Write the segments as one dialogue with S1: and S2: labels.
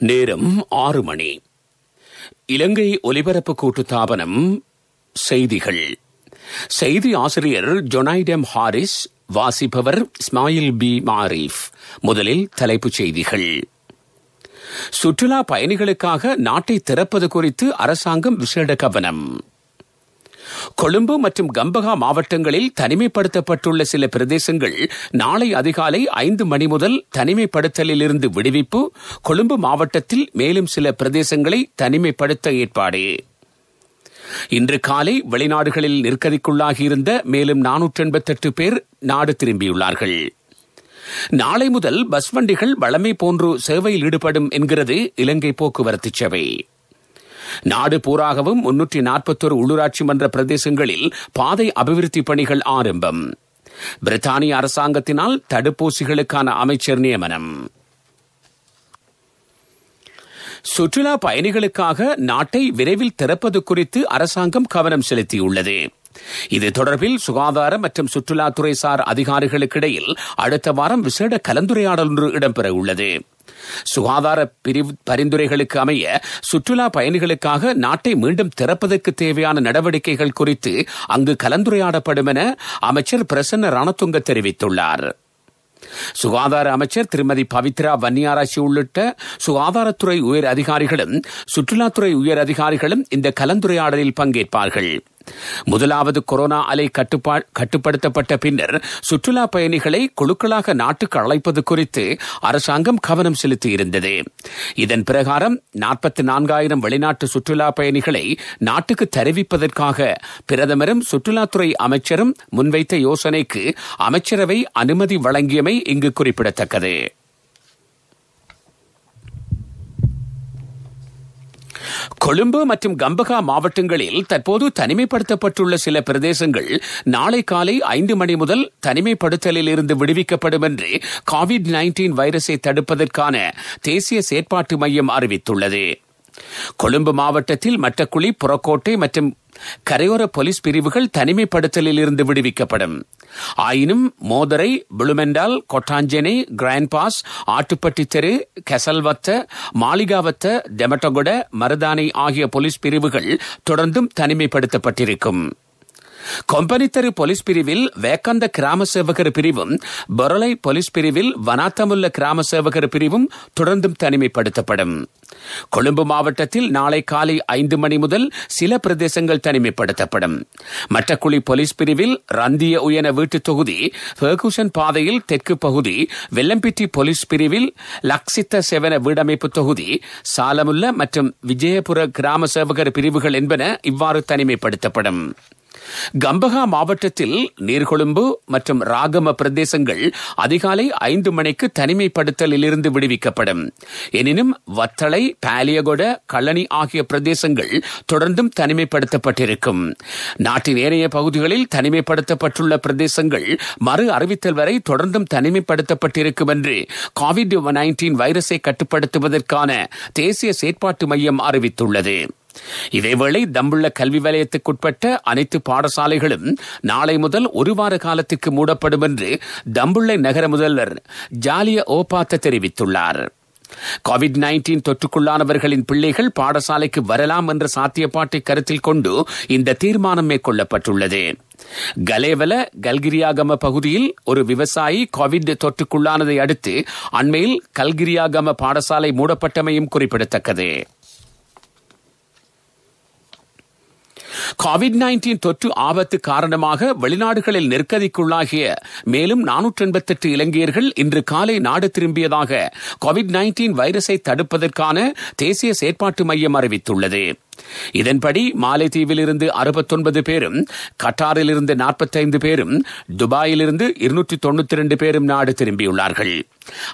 S1: நேரம் 6 மணி. இலங்கை ஒலிபரப்பு கூட்டுத்தாபனம் செய்திகள். செய்தி ஆசிரியர் ஜொனாய்டம் ஹாரிஸ். வாசிப்பவர் இஸ்மாயில் பி மாரிஃப். முதலில் தலைப்புச் செய்திகள். சுற்றுலா பயணிகளுக்காக நாட்டை திறப்பது குறித்து அரசாங்கம் விசேட கவனம். கொழும்பு மற்றும் கம்பஹா மாவட்டங்களில் தனிமைப்படுத்தப்பட்டுள்ள சில பிரதேசங்கள் நாளை அதிகாலை 5 மணி முதல் தனிமைப்படுத்தலில் இருந்து விடுவிப்பு. கொழும்பு மாவட்டத்தில் மேலும் சில பிரதேசங்களை தனிமைப்படுத்த ஏற்பாடு. இன்று காலை வெளிநாடுகளில் நெருக்கடிக்குள்ளாகியிருந்த மேலும் 488 பேர் நாடு திரும்பியுள்ளார்கள். நாளை முதல் பஸ் வண்டிகள் வழமை போன்று சேவையில் ஈடுபடும் என்கிறது இலங்கை போக்குவரத்து சபை. நாடு பூராகவும் 341 உள்ளூராட்சி மன்ற பிரதேசங்களில் பாதை அபிவிருத்தி பணிகள் ஆரம்பம். பிரித்தானிய அரசாங்கத்தினால் தடுப்பூசிகளுக்கான அமைச்சர் நியமனம். சுற்றுலா பயணிகளுக்காக நாட்டை விரைவில் திறப்பது குறித்து அரசாங்கம் கவனம் செலுத்தியுள்ளது. இது தொடர்பில் சுகாதார மற்றும் சுற்றுலாத்துறை சார் அதிகாரிகளுக்கிடையில் அடுத்த வாரம் விசேட கலந்துரையாடல் ஒன்று இடம்பெற உள்ளது. சுகாதார பிரிவு பரிந்துரைகளுக்கு அமைய சுற்றுலா பயணிகளுக்காக நாட்டை மீண்டும் திறப்பதற்கு தேவையான நடவடிக்கைகள் குறித்து அங்கு கலந்துரையாடப்படும் என அமைச்சர் பிரசன்ன ரணதுங்க தெரிவித்துள்ளார். சுகாதார அமைச்சர் திருமதி பவித்ரா வன்னியாராச்சி உள்ளிட்ட சுகாதாரத்துறை உயர் அதிகாரிகளும் சுற்றுலாத்துறை உயர் அதிகாரிகளும் இந்த கலந்துரையாடலில் பங்கேற்பார்கள். முதலாவது கொரோனா அலை கட்டுப்படுத்தப்பட்ட பின்னர் சுற்றுலா பயணிகளை குழுக்களாக நாட்டுக்கு அழைப்பது குறித்து அரசாங்கம் கவனம் செலுத்தியிருந்தது. இதன் பிரகாரம் 44,000 வெளிநாட்டு சுற்றுலா பயணிகளை நாட்டுக்கு தெரிவிப்பதற்காக பிரதமரும் சுற்றுலாத்துறை அமைச்சரும் முன்வைத்த யோசனைக்கு அமைச்சரவை அனுமதி வழங்கியமை இங்கு குறிப்பிடத்தக்கது. கொழும்பு மற்றும் கம்பஹா மாவட்டங்களில் தற்போது தனிமைப்படுத்தப்பட்டுள்ள சில பிரதேசங்கள் நாளை காலை 5 மணி முதல் தனிமைப்படுத்தலில் இருந்து விடுவிக்கப்படும் என்று COVID-19 வைரஸை தடுப்பதற்கான தேசிய செயற்பாட்டு மையம் அறிவித்துள்ளது. கொழும்பு மாவட்டத்தில் மட்டக்குழி, புறக்கோட்டை மற்றும் கரையோர போலீஸ் பிரிவுகள் தனிமைப்படுத்தலில் இருந்து விடுவிக்கப்படும். ஆயினும் மோதரை, புளுமெண்டால், கொட்டாஞ்சேனை, கிராண்ட் பாஸ், ஆட்டுப்பட்டி தெரு, கெசல்வத்த, மாளிகாவத்த, டெமட்டகொட, மருதானை ஆகிய போலீஸ் பிரிவுகள் தொடர்ந்தும் தனிமைப்படுத்தப்பட்டிருக்கும். கொம்பனி தெரு போலீஸ் பிரிவில் வேக்கந்த கிராம சேவகர் பிரிவும் பொரலை போலீஸ் பிரிவில் வனாத்தமுள்ள கிராம சேவகர் பிரிவும் தொடர்ந்தும் தனிமைப்படுத்தப்படும். கொழும்பு மாவட்டத்தில் நாளை காலை 5 மணி முதல் சில பிரதேசங்கள் தனிமைப்படுத்தப்படும். மட்டக்குழி போலீஸ் பிரிவில் ரந்திய உயன வீட்டு தொகுதி, பெர்குசன் பாதையில் தெற்கு பகுதி, வெள்ளம்பிட்டி போலீஸ் பிரிவில் லக்சித்த செவன வீடமைப்பு தொகுதி, சாலமுல்ல மற்றும் விஜயபுர கிராம சேவகர் பிரிவுகள் என்பன இவ்வாறு தனிமைப்படுத்தப்படும். கம்பஹா மாவட்டத்தில் நீர்கொழும்பு மற்றும் ராகம பிரதேசங்கள் அதிகாலை 5 மணிக்கு தனிமைப்படுத்தலில் இருந்து விடுவிக்கப்படும். எனினும் வத்தளை, பாலியகொட, கள்ளனி ஆகிய பிரதேசங்கள் தொடர்ந்தும் தனிமைப்படுத்தப்பட்டிருக்கும். நாட்டின் ஏனைய பகுதிகளில் தனிமைப்படுத்தப்பட்டுள்ள பிரதேசங்கள் மறு அறிவித்தல் வரை தொடர்ந்தும் தனிமைப்படுத்தப்பட்டிருக்கும் என்று COVID-19 வைரஸை கட்டுப்படுத்துவதற்கான தேசிய செயற்பாட்டு மையம் அறிவித்துள்ளது. இதேவேளை தம்புள்ள கல்வி வலயத்துக்குட்பட்ட அனைத்து பாடசாலைகளும் நாளை முதல் 1 வார காலத்துக்கு மூடப்படும் என்று தம்புள்ளை நகர முதல்வர் ஜாலிய ஓபாத்த தெரிவித்துள்ளார். COVID-19 தொற்றுக்குள்ளானவர்களின் பிள்ளைகள் பாடசாலைக்கு வரலாம் என்ற சாத்தியப்பாட்டை கருத்தில் கொண்டு இந்த தீர்மானம் மேற்கொள்ளப்பட்டுள்ளது. கலேவல கல்கிரியாகம பகுதியில் ஒரு விவசாயி COVID தொற்றுக்குள்ளானதை அடுத்து அண்மையில் கல்கிரியாகம பாடசாலை மூடப்பட்டமையும் குறிப்பிடத்தக்கது. COVID-19 தொற்று ஆபத்து காரணமாக வெளிநாடுகளில் நெருக்கடிக்குள்ளாகிய மேலும் 488 இலங்கையர்கள் இன்று காலை நாடு திரும்பியதாக COVID-19 வைரஸை தடுப்பதற்கான தேசிய செயற்பாட்டு மையம் அறிவித்துள்ளது. இதன்படி மாலைத்தீவிலிருந்து 69 பேரும், கட்டாரிலிருந்து 45 பேரும், துபாயிலிருந்து 292 பேரும் நாடு திரும்பியுள்ளார்கள்.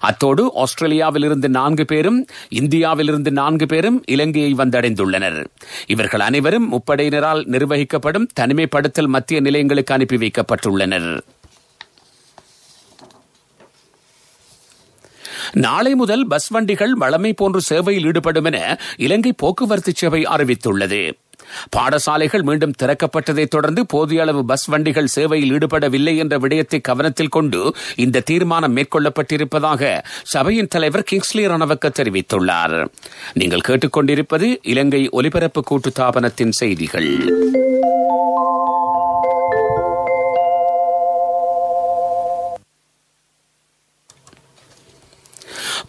S1: அத்தோடு ஆஸ்திரேலியாவிலிருந்து 4 பேரும், இந்தியாவிலிருந்து 4 பேரும் இலங்கையை வந்தடைந்துள்ளனர். இவர்கள் அனைவரும் முப்படையினரால் நிர்வகிக்கப்படும் தனிமைப்படுத்தல் மத்திய நிலையங்களுக்கு அனுப்பி வைக்கப்பட்டுள்ளனர். நாளை முதல் பஸ் வண்டிகள் வழமை போன்று சேவையில் ஈடுபடும் என இலங்கை போக்குவரத்து சபை அறிவித்துள்ளது. பாடசாலைகள் மீண்டும் திறக்கப்பட்டதை தொடர்ந்து போதிய அளவு பஸ் வண்டிகள் சேவையில் ஈடுபடவில்லை என்ற விடயத்தை கவனத்தில் கொண்டு இந்த தீர்மானம் மேற்கொள்ளப்பட்டிருப்பதாக சபையின் தலைவர் கிங்ஸ்லி ரணவக்க தெரிவித்துள்ளார். நீங்கள் கேட்டுக்கொண்டிருப்பது இலங்கை ஒலிபரப்பு கூட்டுத்தாபனத்தின் செய்திகள்.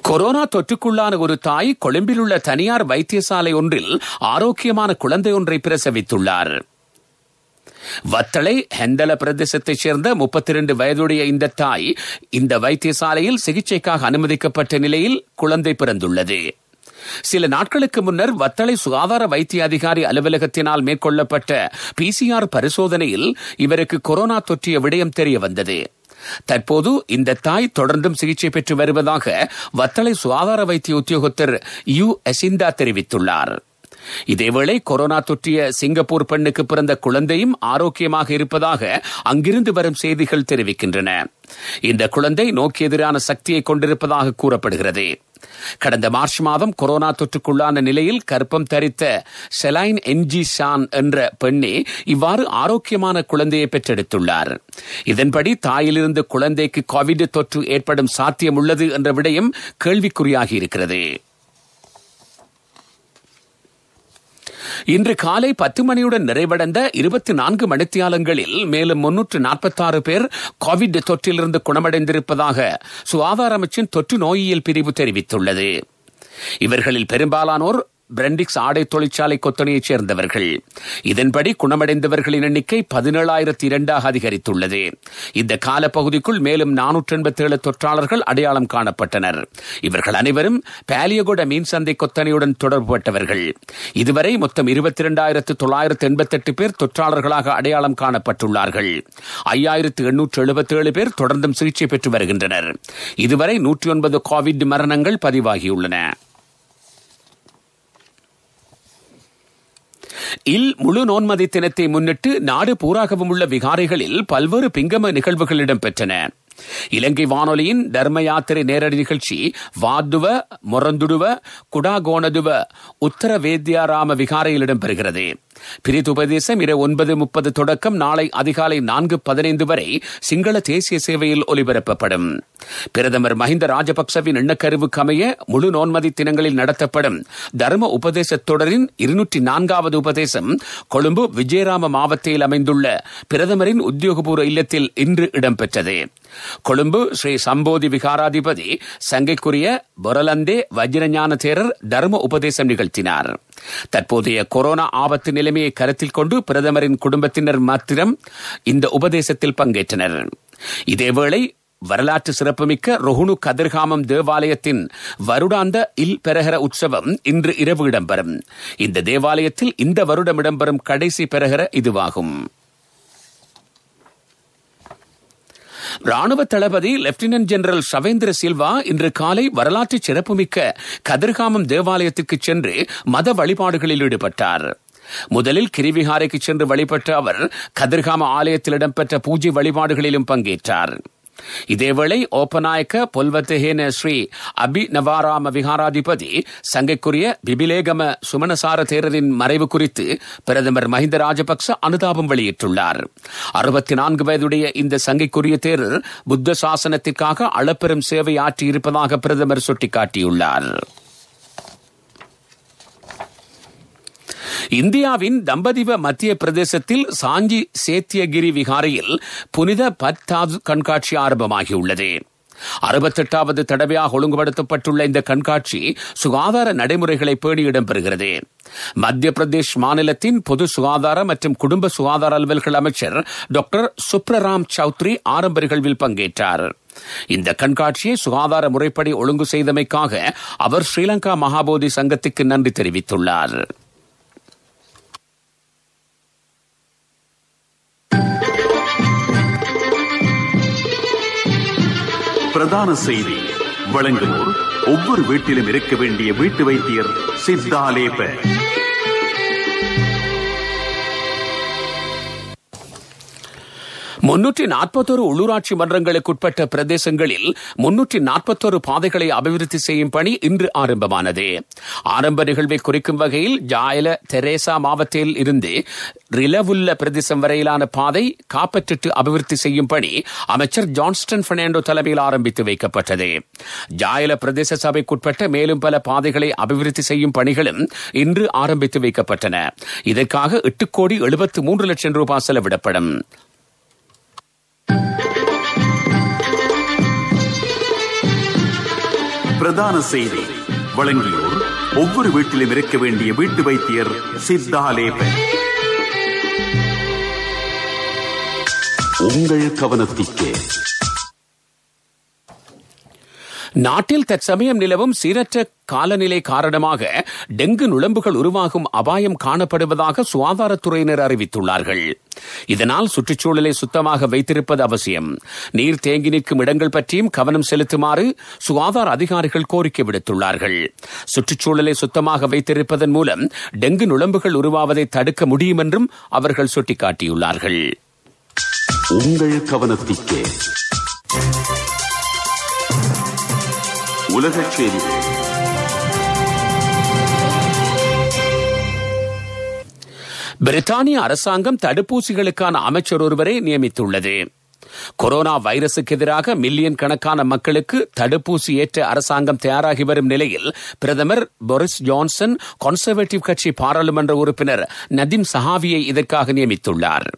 S1: கொரோனா தொற்றுக்குள்ளான ஒரு தாய் கொழும்பில் உள்ள தனியார் வைத்தியசாலை ஒன்றில் ஆரோக்கியமான குழந்தை ஒன்றை பிரசவித்துள்ளார். வத்தளை ஹெந்தல பிரதேசத்தைச் சேர்ந்த 32 வயதுடைய இந்த தாய் இந்த வைத்தியசாலையில் சிகிச்சைக்காக அனுமதிக்கப்பட்ட நிலையில் குழந்தை பிறந்துள்ளது. சில நாட்களுக்கு முன்னர் வத்தளை சுகாதார வைத்திய அதிகாரி அலுவலகத்தினால் மேற்கொள்ளப்பட்ட PCR பரிசோதனையில் இவருக்கு கொரோனா தொற்றிய விடயம் தெரிய வந்தது. தற்போது இந்த தாய் தொடர்ந்தும் சிகிச்சை பெற்று வருவதாக வத்தளை சுகாதார வைத்திய உத்தியோகத்தர் யு அசிந்தா தெரிவித்துள்ளார். இதேவேளை கொரோனா தொற்றிய சிங்கப்பூர் பெண்ணுக்கு பிறந்த குழந்தையும் ஆரோக்கியமாக இருப்பதாக அங்கிருந்து வரும் செய்திகள் தெரிவிக்கின்றன. இந்த குழந்தை நோக்கி எதிரான சக்தியை கொண்டிருப்பதாக கூறப்படுகிறது. கடந்த மார்ச் மாதம் கொரோனா தொற்றுக்குள்ளான நிலையில் கர்ப்பம் தரித்த செலைன் என்ஜி ஷான் என்ற பெண்ணே இவ்வாறு ஆரோக்கியமான குழந்தையை பெற்றெடுத்துள்ளார். இதன்படி தாயிலிருந்து குழந்தைக்கு கோவிட் தொற்று ஏற்படும் சாத்தியம் உள்ளது என்ற விடயம் கேள்விக்குறியாகி இருக்கிறது. இன்று காலை 10 மணியுடன் நிறைவடைந்த 24 மணித்தியாலங்களில் மேலும் 346 பேர் கோவிட் தொற்றிலிருந்து குணமடைந்திருப்பதாக சுகாதார அமைச்சின் தொற்று நோயியல் பிரிவு தெரிவித்துள்ளது. இவர்களில் பெரும்பாலானோர் பிரெண்டிக்ஸ் ஆடை தொழிற்சாலை கொத்தனையைச் சேர்ந்தவர்கள். இதன்படி குணமடைந்தவர்களின் எண்ணிக்கை 17,002 அதிகரித்துள்ளது. இந்த காலப்பகுதிக்குள் மேலும் 487 தொற்றாளர்கள் அடையாளம் காணப்பட்டனர். இவர்கள் அனைவரும் பாலியகொட மீன் சந்தை கொத்தனையுடன் தொடர்புபட்டவர்கள். இதுவரை மொத்தம் 22,988 பேர் தொற்றாளர்களாக அடையாளம் காணப்பட்டுள்ளார்கள். 5,877 பேர் தொடர்ந்தும் சிகிச்சை பெற்று வருகின்றனர். இதுவரை 109 கோவிட் மரணங்கள் பதிவாகியுள்ளன. முழு நோன்மதி தினத்தை முன்னிட்டு நாடு பூராகவும் உள்ள விகாரைகளில் பல்வேறு பிங்கம நிகழ்வுகள் இடம்பெற்றன. இலங்கை வானொலியின் தர்ம யாத்திரை நேரடி நிகழ்ச்சி வாத்துவ மொரந்துடுவ குடாகோணதுவ உத்தர வேத்யாராம விகாரையில் இடம்பெறுகிறது. பிரிதுபதேசம் இரவு 9:30 தொடக்கம் நாளை அதிகாலை 4:15 வரை சிங்கள தேசிய சேவையில் ஒலிபரப்பப்படும். பிரதமர் மஹிந்த ராஜபக்சவின் எண்ணக்கருவுக்கு அமைய முழு நோன்மதி தினங்களில் நடத்தப்படும் தர்ம உபதேச தொடரின் 204வது உபதேசம் கொழும்பு விஜயராம மாவட்டத்தில் அமைந்துள்ள பிரதமரின் உத்தியோகபூர்வ இல்லத்தில் இன்று இடம்பெற்றது. கொழும்பு ஸ்ரீ சம்போதி விகாராதிபதி சங்கைக்குரிய பொரலந்தே வஜ்ரஞான தேரர் தர்ம உபதேசம் நிகழ்த்தினார். தற்போதைய கொரோனா ஆபத்து நிலைமையை கருத்தில் கொண்டு பிரதமரின் குடும்பத்தினர் மாத்திரம் இந்த உபதேசத்தில் பங்கேற்றனர். இதேவேளை வரலாற்று சிறப்புமிக்க ரொஹுணு கதிர்காமம் தேவாலயத்தின் வருடாந்த பெரஹர உற்சவம் இன்று இரவு இடம்பெறும். இந்த தேவாலயத்தில் இந்த வருடம் இடம்பெறும் கடைசி பெரஹர இதுவாகும். ராணுவ தளபதி லெப்டினன்ட் ஜெனரல் ஷவேந்திர சில்வா இன்று காலை வரலாற்று சிறப்புமிக்க கதிர்காமம் தேவாலயத்துக்கு சென்று மத வழிபாடுகளில் ஈடுபட்டார். முதலில் கிரிவிஹாரைக்கு சென்று வழிபட்ட அவர் கதிர்காம ஆலயத்தில் இடம்பெற்ற பூஜை வழிபாடுகளிலும் பங்கேற்றார். இதேவேளை ஓப்பநாயக்க பொல்வத்தஹேன ஸ்ரீ அபிநவாராம விகாராதிபதி சங்கைக்குரிய பிபிலேகம சுமனசார தேரரின் மறைவு குறித்து பிரதமர் மஹிந்த ராஜபக்ச அனுதாபம் வெளியிட்டுள்ளார். 64 வயதுடைய இந்த சங்கைக்குரிய தேரர் புத்த சாசனத்திற்காக அளப்பெரும் சேவை ஆற்றியிருப்பதாக பிரதமர் சுட்டிக்காட்டியுள்ளார். இந்தியாவின் தம்பதிவ மத்திய பிரதேசத்தில் சாஞ்சி சேத்தியகிரி விகாரையில் புனித பத்தாவ் கண்காட்சி ஆரம்பமாகியுள்ளது. 68வது தடவையாக ஒழுங்குபடுத்தப்பட்டுள்ள இந்த கண்காட்சி சுகாதார நடைமுறைகளை பேணி இடம்பெறுகிறது. மத்திய பிரதேஷ் மாநிலத்தின் பொது சுகாதார மற்றும் குடும்ப சுகாதார அலுவல்கள் அமைச்சர் டாக்டர் சுப்ரராம் சௌத்ரி ஆரம்ப நிகழ்வில் பங்கேற்றார். இந்த கண்காட்சியை சுகாதார முறைப்படி ஒழுங்கு செய்தமைக்காக அவர் ஸ்ரீலங்கா மகாபோதி சங்கத்துக்கு நன்றி தெரிவித்துள்ளார்.
S2: பிரதான செய்தி வழங்குவோர் ஒவ்வொரு வீட்டிலும் இருக்க வேண்டிய வீட்டு வைத்தியர் சித்தாலேப.
S1: 341 உள்ளூராட்சி மன்றங்களுக்குட்பட்ட பிரதேசங்களில் 341 பாதைகளை அபிவிருத்தி செய்யும் பணி இன்று ஆரம்பமானது. ஆரம்ப நிகழ்வை குறிக்கும் வகையில் ஜாயல தெரேசா மாவட்டத்தில் இருந்து ரிலவுல்ல பிரதேசம் வரையிலான பாதை காப்பற்றிட்டு அபிவிருத்தி செய்யும் பணி அமைச்சர் ஜான்ஸ்டன் பெர்னாண்டோ தலைமையில் ஆரம்பித்து வைக்கப்பட்டது. ஜாயல பிரதேச சபைக்குட்பட்ட மேலும் பல பாதைகளை அபிவிருத்தி செய்யும் பணிகளும் இன்று ஆரம்பித்து வைக்கப்பட்டன. இதற்காக 8,73,00,000 ரூபாய் செலவிடப்படும்.
S2: பிரதான செய்தி வழங்கியோர் ஒவ்வொரு வீட்டிலும் இருக்க வேண்டிய வீட்டு வைத்தியர் சித்தாலேபன். உங்கள் கவனத்திற்கு
S1: நாட்டில் தற்சமயம் நிலவும் சீரற்ற காலநிலை காரணமாக டெங்கு நுளம்புகள் உருவாகும் அபாயம் காணப்படுவதாக சுகாதாரத்துறையினர் அறிவித்துள்ளார்கள். இதனால் சுற்றுச்சூழலை சுத்தமாக வைத்திருப்பது அவசியம். நீர் தேங்கி நிற்கும் இடங்கள் பற்றியும் கவனம் செலுத்துமாறு சுகாதார அதிகாரிகள் கோரிக்கை விடுத்துள்ளார்கள். சுற்றுச்சூழலை சுத்தமாக வைத்திருப்பதன் மூலம் டெங்கு நுளம்புகள் உருவாவதை தடுக்க முடியும் என்றும் அவர்கள் சுட்டிக்காட்டியுள்ளார்கள்.
S2: உங்கள் கவனத்திற்கு உலகச் செய்திகள்.
S1: பிரித்தானிய அரசாங்கம் தடுப்பூசிகளுக்கான அமைச்சர் ஒருவரை நியமித்துள்ளது. கொரோனா வைரசுக்கு எதிராக மில்லியன் கணக்கான மக்களுக்கு தடுப்பூசி ஏற்ற அரசாங்கம் தயாராகி வரும் நிலையில் பிரதமர் போரிஸ் ஜான்சன் கன்சர்வேட்டிவ் கட்சி பாராளுமன்ற உறுப்பினர் நதீம் சஹாவியை இதற்காக நியமித்துள்ளார்.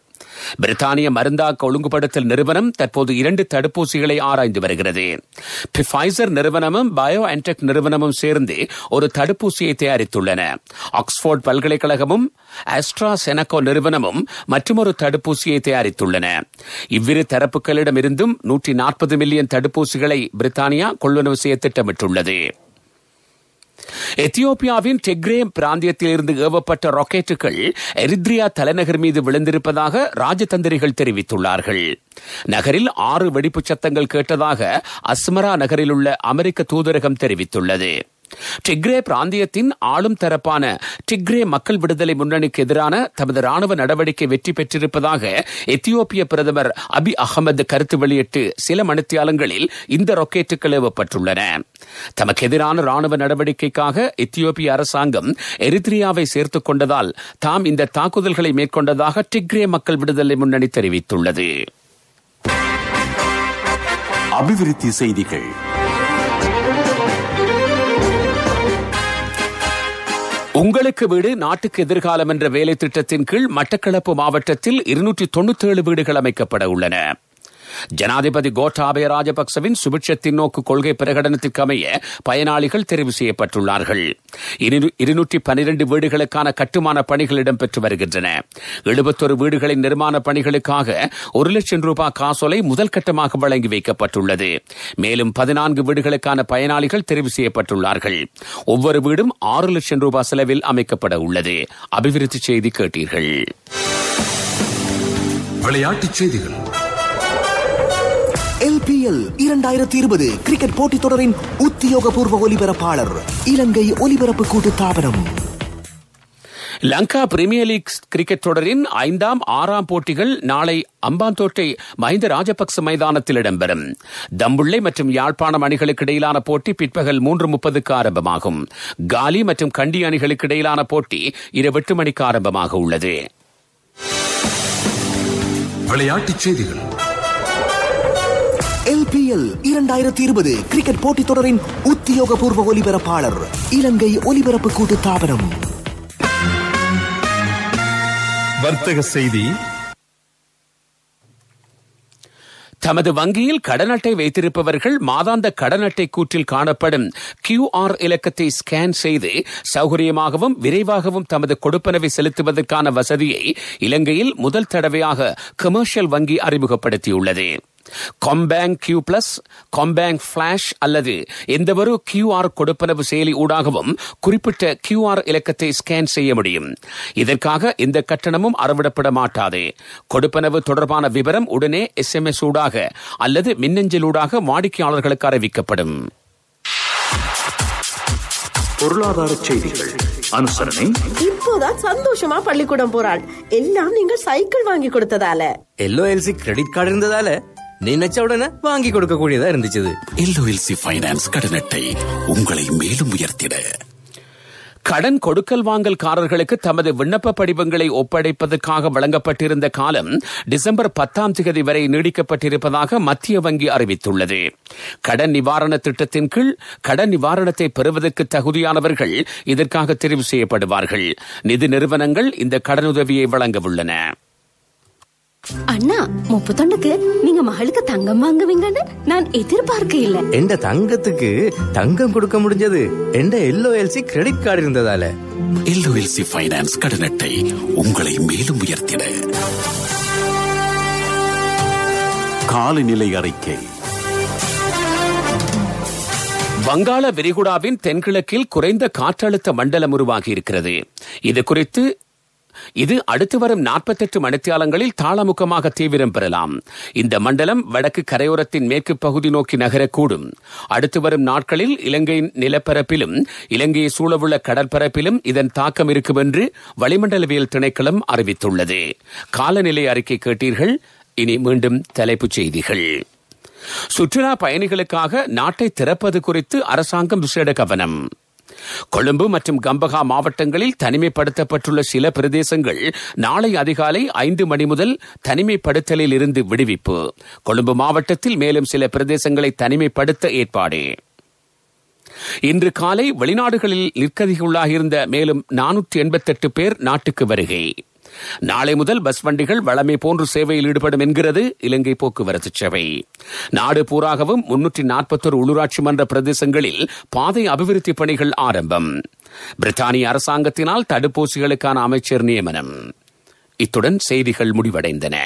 S1: பிரித்தானிய மருந்தாக்க ஒழுங்குபடுத்தல் நிறுவனம் தற்போது 2 தடுப்பூசிகளை ஆராய்ந்து வருகிறது. ஃபைசர் நிறுவனமும் பயோஎன்டெக் நிறுவனமும் சேர்ந்து ஒரு தடுப்பூசியை தயாரித்துள்ளன. ஆக்ஸ்போர்ட் பல்கலைக்கழகமும் ஆஸ்ட்ராசெனகா நிறுவனமும் மற்றொரு தடுப்பூசியை தயாரித்துள்ளன. இவ்விரு தரப்புகளிடமிருந்தும் 140 மில்லியன் தடுப்பூசிகளை பிரித்தானியா கொள்வனவு செய்ய திட்டமிட்டுள்ளது. எத்தியோப்பியாவின் டிக்ரே பிராந்தியத்தில் இருந்து ஏவப்பட்ட ராக்கெட்டுகள் எரித்ரியா தலைநகர் மீது விழுந்திருப்பதாக ராஜதந்திரிகள் தெரிவித்துள்ளார்கள். நகரில் 6 வெடிப்புச் சத்தங்கள் கேட்டதாக அஸ்மரா நகரில் உள்ள அமெரிக்க தூதரகம் தெரிவித்துள்ளது. டிக்ரே பிராந்தியத்தின் ஆளும் தரப்பான டிக்ரே மக்கள் விடுதலை முன்னணிக்கு எதிரான தமது ராணுவ நடவடிக்கை வெற்றி பெற்றிருப்பதாக எத்தியோப்பிய பிரதமர் அபி அகமது கருத்து வெளியிட்டு சில மணித்தியாலங்களில் இந்த ராக்கெட்டுகள் ஏவப்பட்டுள்ளன. தமக்கு எதிரான ராணுவ நடவடிக்கைக்காக எத்தியோப்பிய அரசாங்கம் எரித்ரியாவை சேர்த்துக் கொண்டதால் தாம் இந்த தாக்குதல்களை மேற்கொண்டதாக டிக்ரே மக்கள் விடுதலை முன்னணி தெரிவித்துள்ளது.
S2: அபிவிருத்தி செய்திகள்.
S1: உங்களுக்கு வீடு நாட்டுக்கு எதிர்காலம் என்ற வேலை திட்டத்தின் கீழ் மட்டக்களப்பு மாவட்டத்தில் 297 வீடுகள் அமைக்கப்பட உள்ளன. ஜனாதிபதி கோட்டாபய ராஜபக்சவின் சுபிட்சத்தின் நோக்கு கொள்கை பிரகடனத்திற்கு அமைய பயனாளிகள் தெரிவு செய்யப்பட்டுள்ளார்கள். 212 வீடுகளுக்கான கட்டுமான பணிகள் இடம்பெற்று வருகின்றன. 71 வீடுகளின் நிர்மாண பணிகளுக்காக 1 லட்சம் ரூபாய் காசோலை முதல் கட்டமாக வழங்கி வைக்கப்பட்டுள்ளது. மேலும் 14 வீடுகளுக்கான பயனாளிகள் தெரிவு செய்யப்பட்டுள்ளார்கள். ஒவ்வொரு வீடும் 6 லட்சம் ரூபாய் செலவில் அமைக்கப்பட உள்ளது. அபிவிருத்தி செய்தி கேட்டீர்கள்.
S3: விளையாட்டுச் செய்திகள்.
S4: LPL 2020 கிரிக்கெட் போட்டித் தொடரின் உத்தியோகபூர்வ ஒலிபரப்பாளர் இலங்கை ஒலிபரப்பு கூட்டுத்தாபனம்.
S1: லங்கா பிரீமியர் லீக் கிரிக்கெட் தொடரின் 5ஆம் 6ஆம் போட்டிகள் நாளை அம்பாந்தோட்டை மஹிந்த ராஜபக்ச மைதானத்தில் இடம்பெறும். தம்புள்ளை மற்றும் யாழ்ப்பாணம் அணிகளுக்கு இடையிலான போட்டி பிற்பகல் 3:30 ஆரம்பமாகும். காலி மற்றும் கண்டி அணிகளுக்கு இடையிலான போட்டி இரவு 8 மணிக்கு ஆரம்பமாக உள்ளது.
S3: விளையாட்டுச் செய்திகள்.
S4: LPL 2020 கிரிக்கெட் போட்டித் தொடரின் உத்தியோகபூர்வ ஒலிபரப்பாளர் இலங்கை ஒலிபரப்பு கூட்டுத்தாபனம்.
S3: வர்த்தக செய்தி.
S1: தமது வங்கியில் கடன் அட்டை வைத்திருப்பவர்கள் மாதாந்த கடன் அட்டை கூற்றில் காணப்படும் QR இலக்கத்தை ஸ்கேன் செய்து சௌகரியமாகவும் விரைவாகவும் தமது கொடுப்பனவை செலுத்துவதற்கான வசதியை இலங்கையில் முதல் தடவையாக கமர்ஷியல் வங்கி அறிமுகப்படுத்தியுள்ளது. காம்பேங்க் Q+, காம்பேங்க் ஃபிளாஷ் அல்லது எந்தவொரு QR கொடுப்பனவு செயலி ஊடாகவும் குறிப்பிட்ட QR இலக்கத்தை ஸ்கேன் செய்ய முடியும். இதற்காக எந்த கட்டணமும் அறவிடப்பட மாட்டாது. கொடுப்பனவு தொடர்பான விவரம் உடனே SMS ஊடாக அல்லது மின்னஞ்சலூடாக வாடிக்கையாளர்களுக்கு அறிவிக்கப்படும்.
S2: பொருளாதார செய்திகள். அனுசரணை
S5: இப்போதான் சந்தோஷமா பள்ளிக்கூடம் போறாள். எல்லாம் நீங்கள் சைக்கிள் வாங்கி கொடுத்ததால.
S6: LOLC கிரெடிட் கார்டு இருந்ததால நினைச்ச உடனே வாங்கி கொடுக்க கூடியதா இருந்துச்சு.
S7: LOLC ஃபைனான்ஸ் கடன் அட்டை உங்களை மேலும் உயர்த்திட.
S1: கடன் கொடுக்கல் வாங்கல்காரர்களுக்கு தமது விண்ணப்ப படிவங்களை ஒப்படைப்பதற்காக வழங்கப்பட்டிருந்த காலம் டிசம்பர் 10 வரை நீடிக்கப்பட்டிருப்பதாக மத்திய வங்கி அறிவித்துள்ளது. கடன் நிவாரண திட்டத்தின் கீழ் கடன் நிவாரணத்தை பெறுவதற்கு தகுதியானவர்கள் இதற்காக தெரிவு செய்யப்படுவார்கள். நிதி நிறுவனங்கள் இந்த கடனுதவியை வழங்க உள்ளன.
S8: அண்ணா 31க்கு நீங்க மகளுக்கு தங்கம் வாங்குவீங்கன்னு நான் எதிர்பார்க்க இல்ல.
S6: எந்த தங்கத்துக்கு தங்கம் கொடுக்க முடிஞ்சது எந்த LOLC கிரெடிட் கார்டு இருந்ததால.
S7: LOLC ஃபைனான்ஸ் கடன் அட்டை உங்களை மேலும் உயர்த்திட.
S2: காலநிலை அறிக்கை.
S1: வங்காள விரிகுடாவின் தென்கிழக்கில் குறைந்த காற்றழுத்த மண்டலம் உருவாகியிருக்கிறது. இது அடுத்து வரும் 48 மணித்தியாலங்களில் தாளமுகமாக தீவிரம் பெறலாம். இந்த மண்டலம் வடக்கு கரையோரத்தின் மேற்கு பகுதி நோக்கி நகரக்கூடும். அடுத்து வரும் நாட்களில் இலங்கையின் நிலப்பரப்பிலும் இலங்கையை சூழவுள்ள கடற்பரப்பிலும் இதன் தாக்கம் இருக்கும் என்று வளிமண்டலவியல் திணைக்களம் அறிவித்துள்ளது. காலநிலை அறிக்கை கேட்டீர்கள். இனி மீண்டும் தலைப்புச் செய்திகள். சுற்றுலா பயணிகளுக்காக நாட்டை திறப்பது குறித்து அரசாங்கம் விசேட கவனம். கொழும்பு மற்றும் கம்பகா மாவட்டங்களில் தனிமைப்படுத்தப்பட்டுள்ள சில பிரதேசங்கள் நாளை அதிகாலை 5 மணி முதல் தனிமைப்படுத்தலில் இருந்து விடுவிப்பு. கொழும்பு மாவட்டத்தில் மேலும் சில பிரதேசங்களை தனிமைப்படுத்த ஏற்பாடு. இன்று காலை வெளிநாடுகளில் நிற்கதிக்குள்ளாகியிருந்த மேலும் 488 பேர் நாட்டுக்கு வருகை. நாளை முதல் பஸ் வண்டிகள் வழமை போன்று சேவையில் ஈடுபடும் என்கிறது இலங்கை போக்குவரத்து சேவை. நாடு பூராகவும் 341 உள்ளூராட்சி மன்ற பிரதேசங்களில் பாதை அபிவிருத்தி பணிகள் ஆரம்பம். பிரித்தானிய அரசாங்கத்தினால் தடுப்பூசிகளுக்கான அமைச்சர் நியமனம். இத்துடன் செய்திகள் முடிவடைந்தன.